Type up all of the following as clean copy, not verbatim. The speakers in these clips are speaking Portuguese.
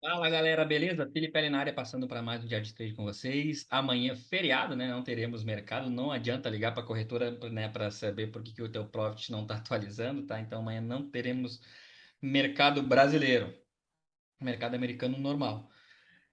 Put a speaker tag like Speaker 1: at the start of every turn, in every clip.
Speaker 1: Fala galera, beleza? Felipe na área passando para mais um dia de trade com vocês. Amanhã, feriado, né? Não teremos mercado. Não adianta ligar para a corretora, né, para saber por que que o teu profit não está atualizando, tá? Então amanhã não teremos mercado brasileiro, mercado americano normal.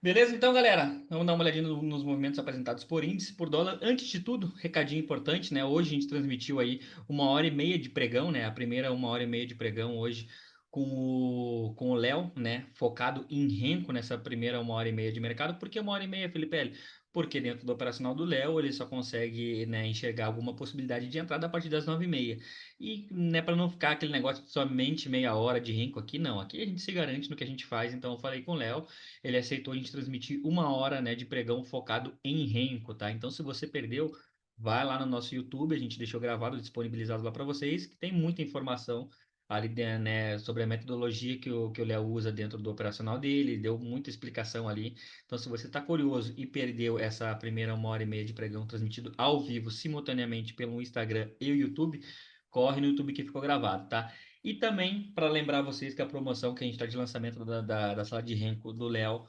Speaker 1: Beleza? Então, galera, vamos dar uma olhadinha nos movimentos apresentados por índice, por dólar. Antes de tudo, recadinho importante, né? Hoje a gente transmitiu aí 1 hora e meia de pregão, né? A primeira 1 hora e meia de pregão hoje com o Léo, né? Focado em renco nessa primeira 1 hora e meia de mercado. Por que 1 hora e meia, Felipe? Porque dentro do operacional do Léo ele só consegue, né, enxergar alguma possibilidade de entrada a partir das 9h30. E, né, para não ficar aquele negócio de somente meia hora de renco aqui, não. Aqui a gente se garante no que a gente faz. Então eu falei com o Léo, ele aceitou a gente transmitir 1 hora, né, de pregão focado em renco, tá? Então, se você perdeu, vai lá no nosso YouTube, a gente deixou gravado, disponibilizado lá para vocês, que tem muita informação ali, né, sobre a metodologia que o Léo usa dentro do operacional dele, deu muita explicação ali. Então, se você está curioso e perdeu essa primeira 1 hora e meia de pregão transmitido ao vivo, simultaneamente pelo Instagram e o YouTube, corre no YouTube que ficou gravado, tá? E também, para lembrar vocês que a promoção que a gente está de lançamento da sala de renco do Léo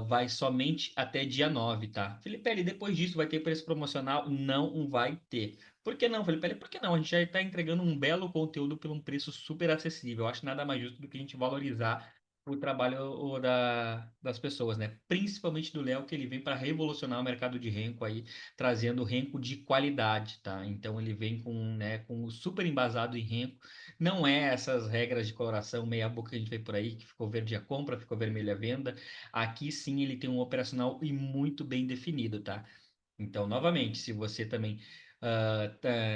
Speaker 1: vai somente até dia 9, tá? Felipe, depois disso vai ter preço promocional? Não vai ter. Por que não, Felipe? Por que não? A gente já está entregando um belo conteúdo por um preço super acessível. Eu acho nada mais justo do que a gente valorizar o trabalho das pessoas, né? Principalmente do Léo, que ele vem para revolucionar o mercado de renco aí, trazendo renco de qualidade, tá? Então ele vem com super embasado em renco. Não é essas regras de coloração meia boca que a gente vê por aí, que ficou verde a compra, ficou vermelho a venda. Aqui sim ele tem um operacional e muito bem definido, tá? Então, novamente, se você também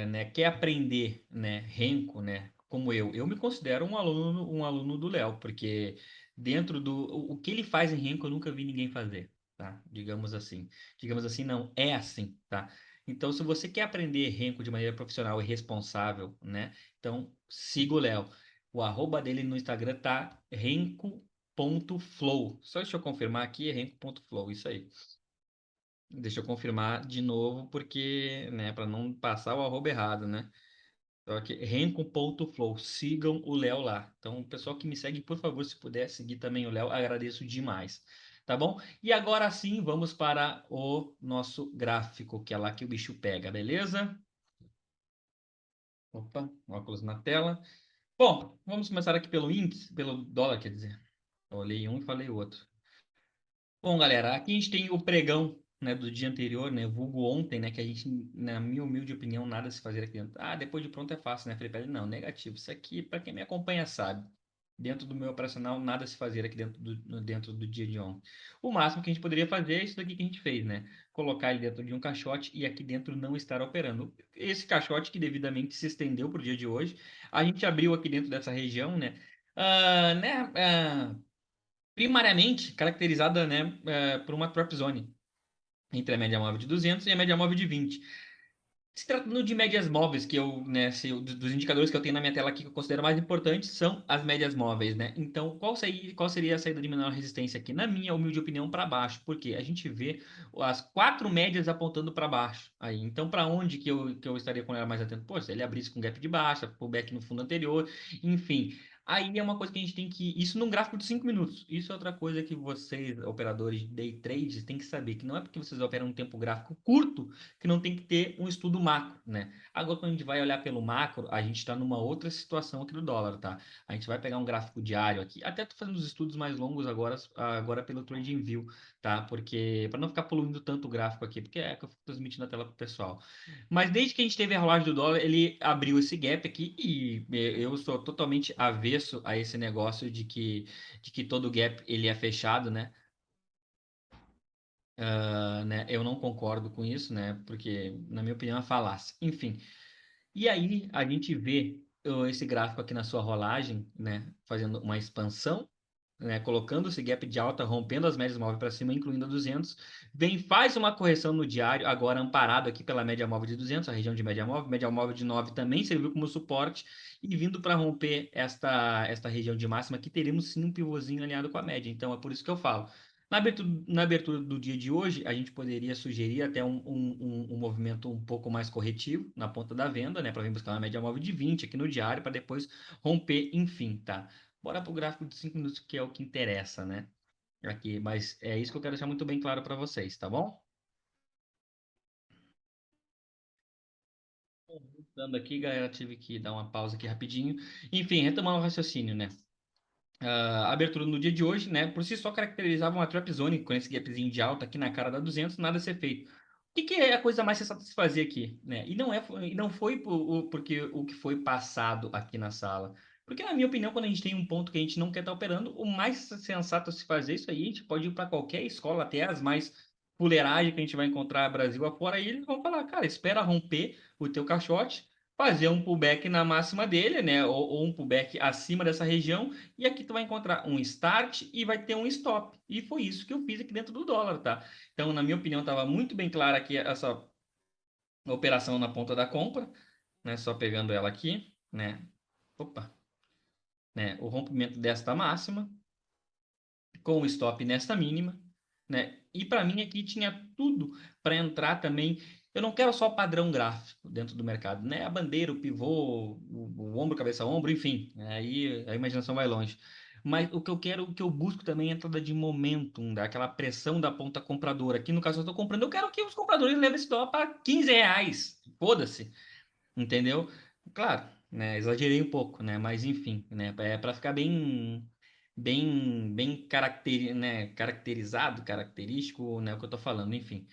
Speaker 1: né, quer aprender, né, renco, né, como eu me considero um aluno do Léo, porque dentro do o que ele faz em renco eu nunca vi ninguém fazer, tá? Digamos assim. Digamos assim, não, é assim, tá? Então, se você quer aprender renco de maneira profissional e responsável, né, então siga o Léo. O arroba dele no Instagram tá renco.flow. Só deixa eu confirmar aqui, é renco.flow, isso aí. Deixa eu confirmar de novo, porque, né, para não passar o arroba errado, né? Então aqui, renco.flow, sigam o Léo lá. Então, o pessoal que me segue, por favor, se puder seguir também o Léo, agradeço demais. Tá bom? E agora sim, vamos para o nosso gráfico, que é lá que o bicho pega, beleza? Opa, óculos na tela. Bom, vamos começar aqui pelo índice, pelo dólar, quer dizer. Eu olhei um e falei o outro. Bom, galera, aqui a gente tem o pregão, né, do dia anterior, né, vulgo ontem, né, que a gente, na minha humilde opinião, nada a se fazer aqui dentro. Ah, depois de pronto é fácil, né, Felipe? Não, negativo. Isso aqui, para quem me acompanha, sabe. Dentro do meu operacional, nada a se fazer aqui dentro do dia de ontem. O máximo que a gente poderia fazer é isso daqui que a gente fez, né? Colocar ele dentro de um caixote e aqui dentro não estar operando. Esse caixote que devidamente se estendeu para o dia de hoje, a gente abriu aqui dentro dessa região, né? Primariamente caracterizada, né, por uma trap zone entre a média móvel de 200 e a média móvel de 20. Se tratando de médias móveis, que eu, né, dos indicadores que eu tenho na minha tela aqui que eu considero mais importantes, são as médias móveis, né? Então, qual seria a saída de menor resistência aqui? Na minha humilde opinião, para baixo, porque a gente vê as quatro médias apontando para baixo aí. Então, para onde que eu estaria com ela mais atento? Pô, se ele abrisse com gap de baixa, pullback no fundo anterior, enfim. Aí é uma coisa que a gente tem que. Isso num gráfico de 5 minutos. Isso é outra coisa que vocês, operadores de day trades, têm que saber. Que não é porque vocês operam um tempo gráfico curto que não tem que ter um estudo macro, né? Agora, quando a gente vai olhar pelo macro, a gente está numa outra situação aqui do dólar, tá? A gente vai pegar um gráfico diário aqui. Até tô fazendo os estudos mais longos agora pelo TradingView, tá? Porque para não ficar poluindo tanto o gráfico aqui, porque é que eu fico transmitindo a tela pro pessoal. Mas desde que a gente teve a rolagem do dólar, ele abriu esse gap aqui e eu sou totalmente avesso a esse negócio de que todo gap ele é fechado, né? Né? Eu não concordo com isso, né? Porque, na minha opinião, é falácia. Enfim, e aí a gente vê esse gráfico aqui na sua rolagem, né? Fazendo uma expansão, né? Colocando esse gap de alta, rompendo as médias móveis para cima, incluindo a 200. Vem, faz uma correção no diário, agora amparado aqui pela média móvel de 200, a região de média móvel de 9 também serviu como suporte. E vindo para romper esta região de máxima, aqui teremos sim um pivôzinho alinhado com a média. Então é por isso que eu falo. Na abertura do dia de hoje, a gente poderia sugerir até um movimento um pouco mais corretivo na ponta da venda, né? Para vir buscar uma média móvel de 20 aqui no diário, para depois romper, enfim, tá? Bora para o gráfico de 5 minutos, que é o que interessa, né? aqui, mas é isso que eu quero deixar muito bem claro para vocês, tá bom? Voltando aqui, galera, tive que dar uma pausa aqui rapidinho. Enfim, retomando o raciocínio, né? A abertura no dia de hoje, né, por si só caracterizava uma trap zone com esse gapzinho de alta aqui na cara da 200, nada a ser feito. O que é a coisa mais sensata de se fazer aqui, né? E não foi porque o que foi passado aqui na sala. Porque, na minha opinião, quando a gente tem um ponto que a gente não quer estar operando, o mais sensato a se fazer isso aí, a gente pode ir para qualquer escola, até as mais fuleiragem que a gente vai encontrar Brasil afora, e eles vão falar, cara, espera romper o teu caixote, fazer um pullback na máxima dele, né? Ou um pullback acima dessa região e aqui tu vai encontrar um start e vai ter um stop. E foi isso que eu fiz aqui dentro do dólar, tá? Então, na minha opinião, estava muito bem clara aqui essa operação na ponta da compra, né? Só pegando ela aqui, né? Opa, né? O rompimento desta máxima com o stop nesta mínima, né? E para mim aqui tinha tudo para entrar também. Eu não quero só padrão gráfico dentro do mercado, né? A bandeira, o pivô, o ombro, cabeça, ombro, enfim. Aí a imaginação vai longe. Mas o que eu quero, o que eu busco também é a entrada de momentum, daquela pressão da ponta compradora. Aqui no caso eu estou comprando, eu quero que os compradores levem esse dólar para R$ 15. Foda-se, entendeu? Claro, né? Exagerei um pouco, né? Mas enfim, né? É para ficar bem né, caracterizado, característico, né, o que eu tô falando, enfim.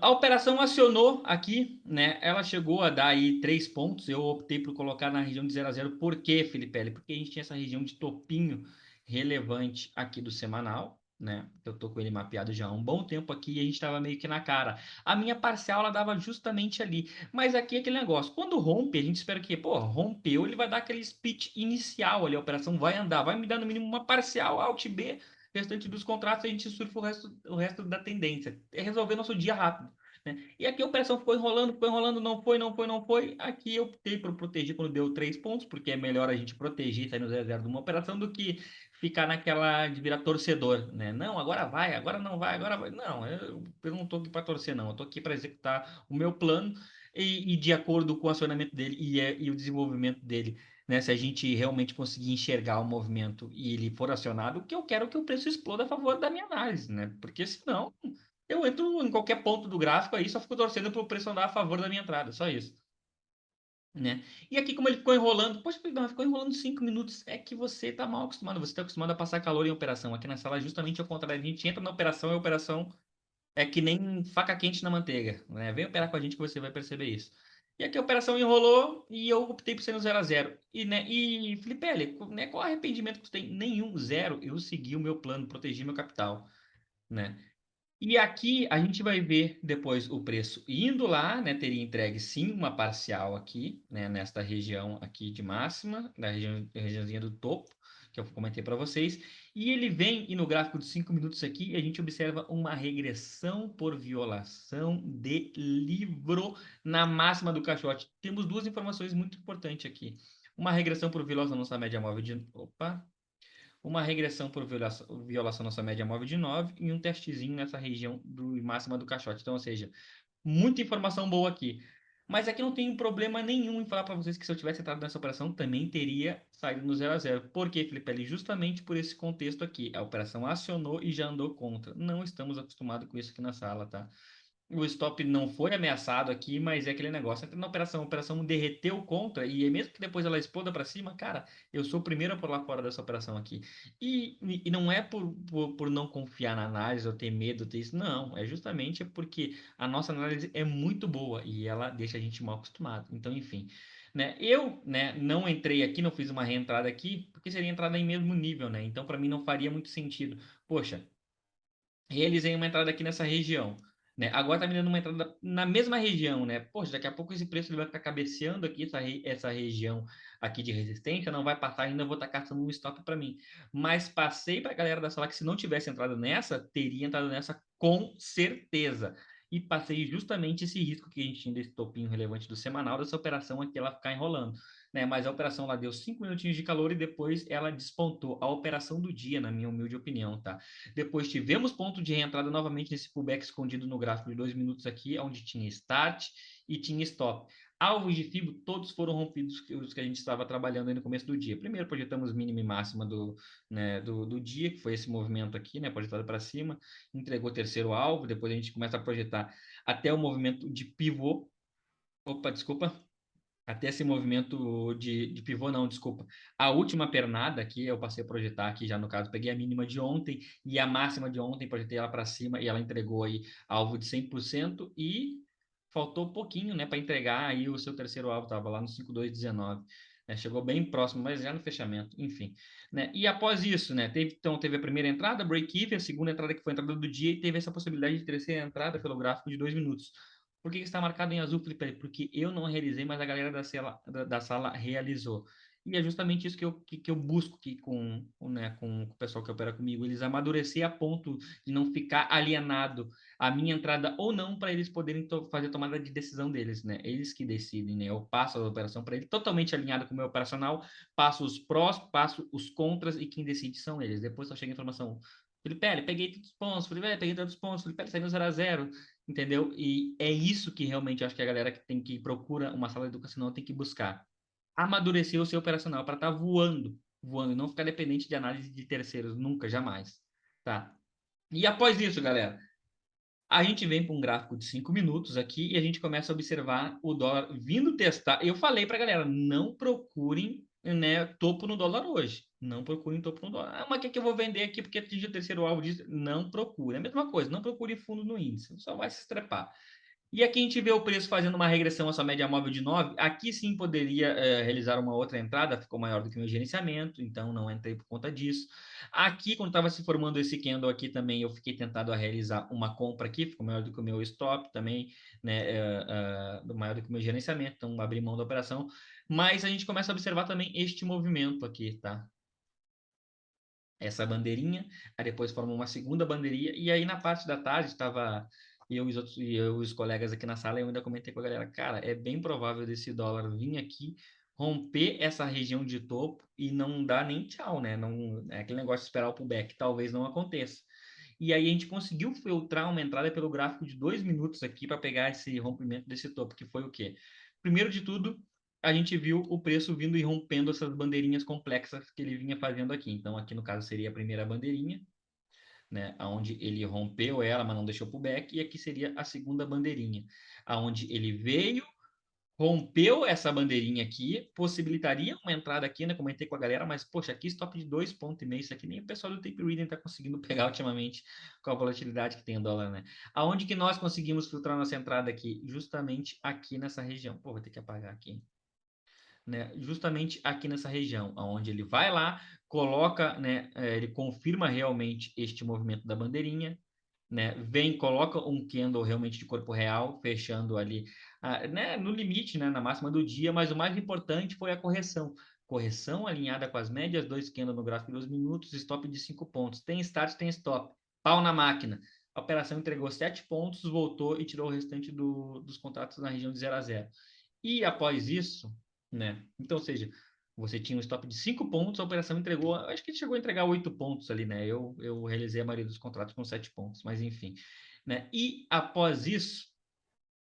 Speaker 1: A operação acionou aqui, né? Ela chegou a dar aí 3 pontos. Eu optei por colocar na região de 0 a 0. Por quê, Felipe? Porque a gente tinha essa região de topinho relevante aqui do semanal, né? Eu tô com ele mapeado já há um bom tempo aqui e a gente estava meio que na cara. A minha parcial ela dava justamente ali. Mas aqui é aquele negócio. Quando rompe, a gente espera que, pô, rompeu, ele vai dar aquele split inicial ali. A operação vai andar, vai me dar no mínimo uma parcial Alt B restante dos contratos, a gente surfa o resto da tendência. É resolver nosso dia rápido. Né? E aqui a operação ficou enrolando, não foi, não foi, não foi. Aqui eu optei por proteger quando deu 3 pontos, porque é melhor a gente proteger e sair no 0 de uma operação do que ficar naquela de virar torcedor, né? Não, agora vai, agora não vai, agora vai. Não, eu não tô aqui para torcer, não. Eu tô aqui para executar o meu plano e de acordo com o acionamento dele e o desenvolvimento dele, né? Se a gente realmente conseguir enxergar o movimento e ele for acionado, o que eu quero é que o preço exploda a favor da minha análise, né? Porque senão eu entro em qualquer ponto do gráfico aí, só fico torcendo para o preço andar a favor da minha entrada, só isso. Né? E aqui, como ele ficou enrolando, poxa, não, ficou enrolando 5 minutos. É que você tá mal acostumado, você está acostumado a passar calor em operação. Aqui na sala, justamente ao contrário, a gente entra na operação e a operação é que nem faca quente na manteiga, né? Vem operar com a gente que você vai perceber isso. E aqui a operação enrolou e eu optei por ser no 0 a 0. E, né, e Felipe, né, qual arrependimento que tu tem? Nenhum, zero. Eu segui o meu plano, protegi meu capital, né? E aqui a gente vai ver depois o preço indo lá, né? Teria entregue sim uma parcial aqui, né? Nesta região aqui de máxima, na regiãozinha do topo, que eu comentei para vocês. E ele vem, e no gráfico de 5 minutos aqui, a gente observa uma regressão por violação de livro na máxima do caixote. Temos duas informações muito importantes aqui. Uma regressão por violação da nossa média móvel de. Opa! Uma regressão por violação da nossa média móvel de 9 e um testezinho nessa região do máxima do caixote. Então, ou seja, muita informação boa aqui. Mas aqui não tem problema nenhum em falar para vocês que se eu tivesse entrado nessa operação, também teria saído no 0 a 0. Por quê, Felipe? Justamente por esse contexto aqui. A operação acionou e já andou contra. Não estamos acostumados com isso aqui na sala, tá? O stop não foi ameaçado aqui, mas é aquele negócio. Entra na operação, a operação derreteu contra, e mesmo que depois ela exploda para cima, cara, eu sou o primeiro a pular fora dessa operação aqui. E não é por não confiar na análise ou ter medo, ter isso, não. É justamente porque a nossa análise é muito boa e ela deixa a gente mal acostumado. Então, enfim. Né, eu, né, não entrei aqui, não fiz uma reentrada aqui, porque seria entrada em mesmo nível, né? Então, para mim, não faria muito sentido. Poxa, realizei uma entrada aqui nessa região, né? Agora tá me dando uma entrada na mesma região, né? Poxa, daqui a pouco esse preço ele vai ficar cabeceando aqui, essa região aqui de resistência, não vai passar ainda, eu vou estar caçando um stop para mim. Mas passei para a galera da sala que se não tivesse entrado nessa, teria entrado nessa com certeza. E passei justamente esse risco que a gente tinha desse topinho relevante do semanal, dessa operação aqui ela ficar enrolando. Né? Mas a operação lá deu 5 minutinhos de calor e depois ela despontou. A operação do dia, na minha humilde opinião, tá? Depois tivemos ponto de reentrada novamente nesse pullback escondido no gráfico de 2 minutos aqui, onde tinha start e tinha stop. Alvos de FIBO, todos foram rompidos, os que a gente estava trabalhando aí no começo do dia. Primeiro, projetamos mínima e máxima do dia, que foi esse movimento aqui, né, projetado para cima, entregou o terceiro alvo, depois a gente começa a projetar até o movimento de pivô, opa, desculpa, até esse movimento de pivô, não, desculpa. A última pernada aqui, eu passei a projetar aqui já no caso, peguei a mínima de ontem e a máxima de ontem, projetei ela para cima e ela entregou aí alvo de 100% e faltou pouquinho, né, para entregar aí o seu terceiro alvo, estava lá no 5219. Né, chegou bem próximo, mas já no fechamento, enfim. Né, e após isso, né, teve a primeira entrada, break-even, a segunda entrada que foi a entrada do dia e teve essa possibilidade de terceira entrada pelo gráfico de 2 minutos. Por que está marcado em azul, Felipe? Porque eu não realizei, mas a galera da sala realizou. E é justamente isso que eu busco aqui com o pessoal que opera comigo, eles amadurecer a ponto de não ficar alienado a minha entrada ou não, para eles poderem fazer a tomada de decisão deles, né? Eles que decidem, né? Eu passo a operação para ele totalmente alinhado com o meu operacional, passo os prós, passo os contras e quem decide são eles. Depois só chega a informação. Felipe, peguei tantos pontos, Felipe, peguei tantos pontos, Felipe, saiu 0-0, entendeu? E é isso que realmente eu acho que a galera que procura uma sala educacional tem que buscar. Amadurecer o seu operacional para estar voando, voando, e não ficar dependente de análise de terceiros, nunca, jamais. Tá? E após isso, galera, a gente vem para um gráfico de 5 minutos aqui e a gente começa a observar o dólar vindo testar. Eu falei para a galera, não procurem, né, topo no dólar hoje. Não procurem topo no dólar. Ah, mas o que, que eu vou vender aqui porque atingiu o terceiro alvo disso? Não procure. É a mesma coisa, não procure fundo no índice. Só vai se estrepar. E aqui a gente vê o preço fazendo uma regressão à sua média móvel de 9. Aqui sim poderia realizar uma outra entrada, ficou maior do que o meu gerenciamento, então não entrei por conta disso. Aqui, quando estava se formando esse candle aqui também, eu fiquei tentado a realizar uma compra aqui, ficou maior do que o meu stop também, né, maior do que o meu gerenciamento, então abri mão da operação. Mas a gente começa a observar também este movimento aqui, tá? Essa bandeirinha, aí depois forma uma segunda bandeirinha, e aí na parte da tarde estava eu e os colegas aqui na sala, e eu ainda comentei com a galera, cara, é bem provável desse dólar vir aqui, romper essa região de topo e não dar nem tchau, né? Não, é aquele negócio de esperar o pullback, talvez não aconteça. E aí a gente conseguiu filtrar uma entrada pelo gráfico de 2 minutos aqui para pegar esse rompimento desse topo, que foi o quê? Primeiro de tudo, a gente viu o preço vindo e rompendo essas bandeirinhas complexas que ele vinha fazendo aqui. Então, aqui no caso seria a primeira bandeirinha, né, onde ele rompeu ela, mas não deixou para o back, e aqui seria a segunda bandeirinha, aonde ele veio, rompeu essa bandeirinha aqui, possibilitaria uma entrada aqui, né? Comentei com a galera, mas poxa, aqui stop de 2,5 pontos, isso aqui nem o pessoal do Tape Reading está conseguindo pegar ultimamente com a volatilidade que tem o dólar, né? Aonde que nós conseguimos filtrar nossa entrada aqui? Justamente aqui nessa região. Pô, vou ter que apagar aqui, né, justamente aqui nessa região, onde ele vai lá, coloca, né, ele confirma realmente este movimento da bandeirinha, né, vem, coloca um candle realmente de corpo real, fechando ali, né, no limite, né, na máxima do dia, mas o mais importante foi a correção. Correção alinhada com as médias, 2 candles no gráfico de 2 minutos, stop de 5 pontos. Tem start, tem stop. Pau na máquina. A operação entregou 7 pontos, voltou e tirou o restante dos contratos na região de 0-0. E após isso, né? Então, ou seja, você tinha um stop de 5 pontos, a operação entregou, acho que chegou a entregar 8 pontos ali, né? Eu realizei a maioria dos contratos com 7 pontos, mas enfim. Né? E após isso,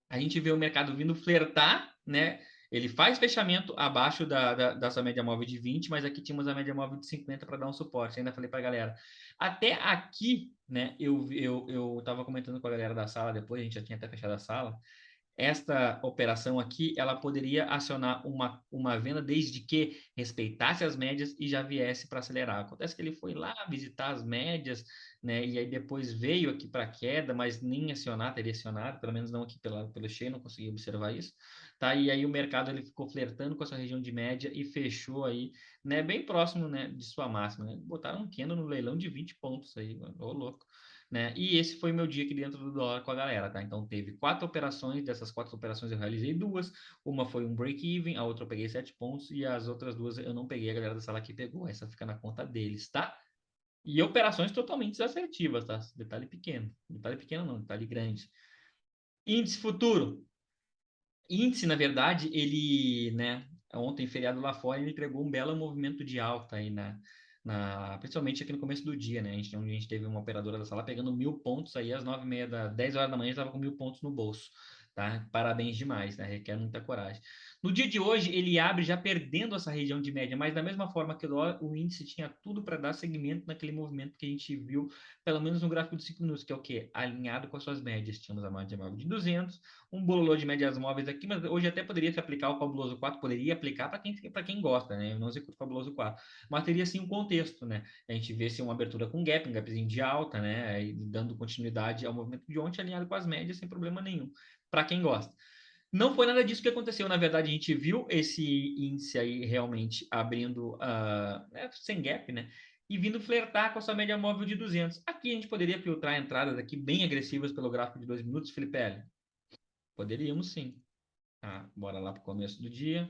Speaker 1: a gente vê o mercado vindo flertar, né? Ele faz fechamento abaixo da sua média móvel de 20, mas aqui tínhamos a média móvel de 50 para dar um suporte. Ainda falei para a galera. Até aqui, né? Eu tava comentando com a galera da sala depois, a gente já tinha até fechado a sala. Esta operação aqui, ela poderia acionar uma venda desde que respeitasse as médias e já viesse para acelerar. Acontece que ele foi lá visitar as médias, né? E aí depois veio aqui para queda, mas nem acionar, teria acionado, pelo menos não aqui pelo cheio, não consegui observar isso. Tá? E aí o mercado ele ficou flertando com essa região de média e fechou aí, né? Bem próximo, né, de sua máxima. Né? Botaram um candle no leilão de 20 pontos aí, ô louco. Né? E esse foi meu dia aqui dentro do dólar com a galera, tá? Então teve 4 operações, dessas 4 operações eu realizei 2, uma foi um break-even, a outra eu peguei 7 pontos e as outras 2 eu não peguei, a galera da sala aqui pegou, essa fica na conta deles, tá? E operações totalmente assertivas, tá? Detalhe pequeno não, detalhe grande. Índice futuro. Índice, na verdade, ele, né, ontem, feriado lá fora, ele entregou um belo movimento de alta aí principalmente aqui no começo do dia, né? Onde a gente teve uma operadora da sala pegando 1.000 pontos aí às 9h30 10 horas da manhã, estava com 1.000 pontos no bolso. tá? Parabéns demais, né? Requer muita coragem. No dia de hoje, ele abre já perdendo essa região de média, mas da mesma forma que o índice tinha tudo para dar seguimento naquele movimento que a gente viu, pelo menos no gráfico de 5 minutos, que é o quê? Alinhado com as suas médias. Tínhamos a média móvel de 200, um bololô de médias móveis aqui, mas hoje até poderia se aplicar o Fabuloso 4, poderia aplicar para quem gosta, né? Eu não executo o Fabuloso 4, mas teria sim um contexto, né? A gente vê se uma abertura com gap, um gapzinho de alta, né? Aí, dando continuidade ao movimento de ontem, alinhado com as médias, sem problema nenhum, para quem gosta. Não foi nada disso que aconteceu, na verdade, a gente viu esse índice aí realmente abrindo sem gap, né? E vindo flertar com a sua média móvel de 200. Aqui a gente poderia filtrar entradas aqui bem agressivas pelo gráfico de 2 minutos, Felipe L. Poderíamos sim. Tá, bora lá para o começo do dia.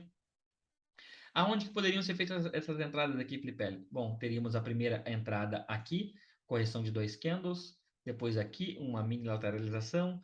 Speaker 1: Aonde que poderiam ser feitas essas entradas aqui, Felipe L? Bom, teríamos a primeira entrada aqui, correção de 2 candles, depois aqui uma mini lateralização.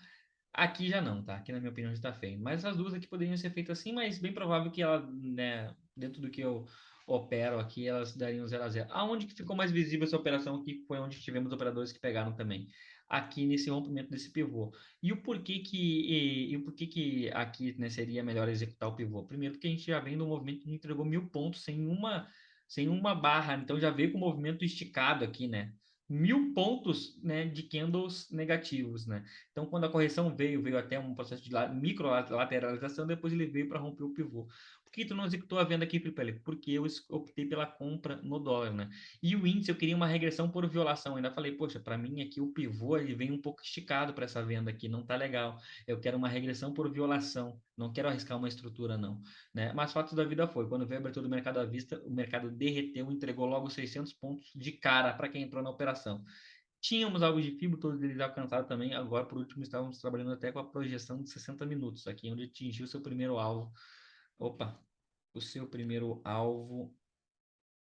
Speaker 1: Aqui já não, tá? Aqui na minha opinião já está feio. Mas as duas aqui poderiam ser feitas assim, mas bem provável que ela, né, dentro do que eu opero aqui, elas dariam 0 a 0. Aonde que ficou mais visível essa operação aqui foi onde tivemos operadores que pegaram também. Aqui nesse rompimento desse pivô. E o porquê que aqui, né, seria melhor executar o pivô? Primeiro porque a gente já vem no movimento que entregou 1.000 pontos sem uma barra, então já veio com o movimento esticado aqui, né? 1.000 pontos, né, de candles negativos, né? Então, quando a correção veio até um processo de micro lateralização, depois ele veio para romper o pivô. Por que tu não executou a venda aqui, Felipe? Porque eu optei pela compra no dólar, né? E o índice eu queria uma regressão por violação. Eu ainda falei, poxa, para mim aqui o pivô ele vem um pouco esticado para essa venda aqui, não tá legal. Eu quero uma regressão por violação. Não quero arriscar uma estrutura, não. Né? Mas fatos da vida foi, quando veio a abertura do mercado à vista, o mercado derreteu, entregou logo 600 pontos de cara para quem entrou na operação. Tínhamos algo de fibra, todos eles alcançaram também. Agora, por último, estávamos trabalhando até com a projeção de 60 minutos, aqui onde atingiu o seu primeiro alvo. Opa, o seu primeiro alvo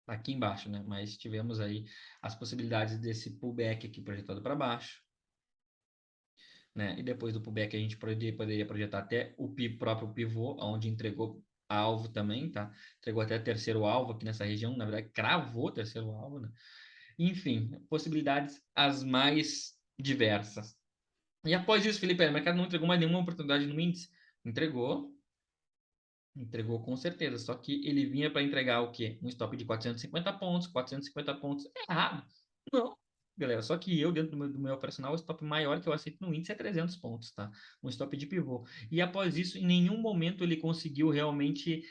Speaker 1: aqui embaixo, né? Mas tivemos aí as possibilidades desse pullback aqui projetado para baixo, né? E depois do pullback a gente poderia projetar até o próprio pivô, onde entregou alvo também, tá? Entregou até terceiro alvo aqui nessa região, na verdade, cravou terceiro alvo, né? Enfim, possibilidades as mais diversas. E após isso, Felipe, o mercado não entregou mais nenhuma oportunidade no índice? Entregou, entregou com certeza. Só que ele vinha para entregar o quê? Um stop de 450 pontos. 450 pontos é errado. Não, galera. Só que eu, dentro do meu operacional, o stop maior que eu aceito no índice é 300 pontos, tá? Um stop de pivô. E após isso, em nenhum momento ele conseguiu realmente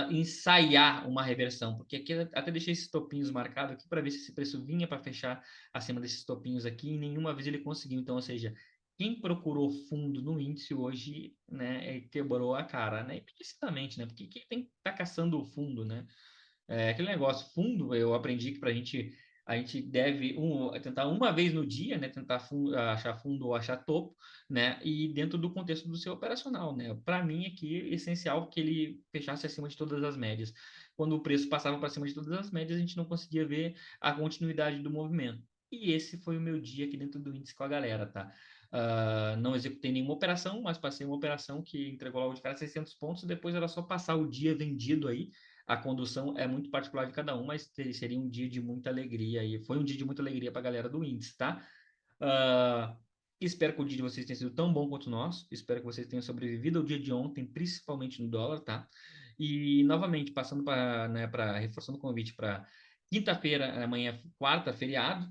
Speaker 1: ensaiar uma reversão. Porque aqui até deixei esses topinhos marcados aqui para ver se esse preço vinha para fechar acima desses topinhos aqui. E nenhuma vez ele conseguiu. Então, ou seja, quem procurou fundo no índice hoje, né, quebrou a cara, né? Implicitamente, né? Porque quem tem que tá caçando o fundo, né? É aquele negócio, fundo, eu aprendi que a gente deve tentar uma vez no dia, né? Tentar achar fundo ou achar topo, né? E dentro do contexto do seu operacional, né? Para mim aqui é essencial que ele fechasse acima de todas as médias. Quando o preço passava para cima de todas as médias, a gente não conseguia ver a continuidade do movimento. E esse foi o meu dia aqui dentro do índice com a galera, tá? Não executei nenhuma operação, mas passei uma operação que entregou logo de cara 600 pontos, e depois era só passar o dia vendido aí. A condução é muito particular de cada um, mas seria um dia de muita alegria e foi um dia de muita alegria para a galera do índice, tá? Uh, espero que o dia de vocês tenha sido tão bom quanto o nosso. Espero que vocês tenham sobrevivido ao dia de ontem, principalmente no dólar, tá? E novamente, passando para, né, reforçando o convite para quinta-feira, amanhã, quarta, feriado.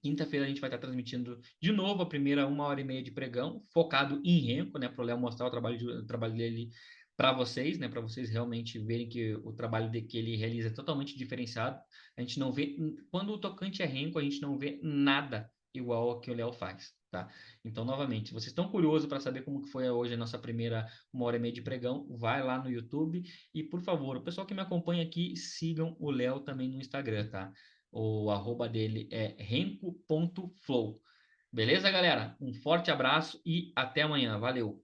Speaker 1: Quinta-feira a gente vai estar transmitindo de novo a primeira 1 hora e meia de pregão, focado em Renko, né, para o Léo mostrar o trabalho dele para vocês, né, para vocês realmente verem que o trabalho que ele realiza é totalmente diferenciado. A gente não vê, quando o tocante é Renko, a gente não vê nada igual ao que o Léo faz, tá? Então, novamente, se vocês estão curiosos para saber como que foi hoje a nossa primeira 1 hora e meia de pregão, vai lá no YouTube e, por favor, o pessoal que me acompanha aqui, sigam o Léo também no Instagram, tá? O arroba dele é renco.flow. Beleza, galera? Um forte abraço e até amanhã. Valeu!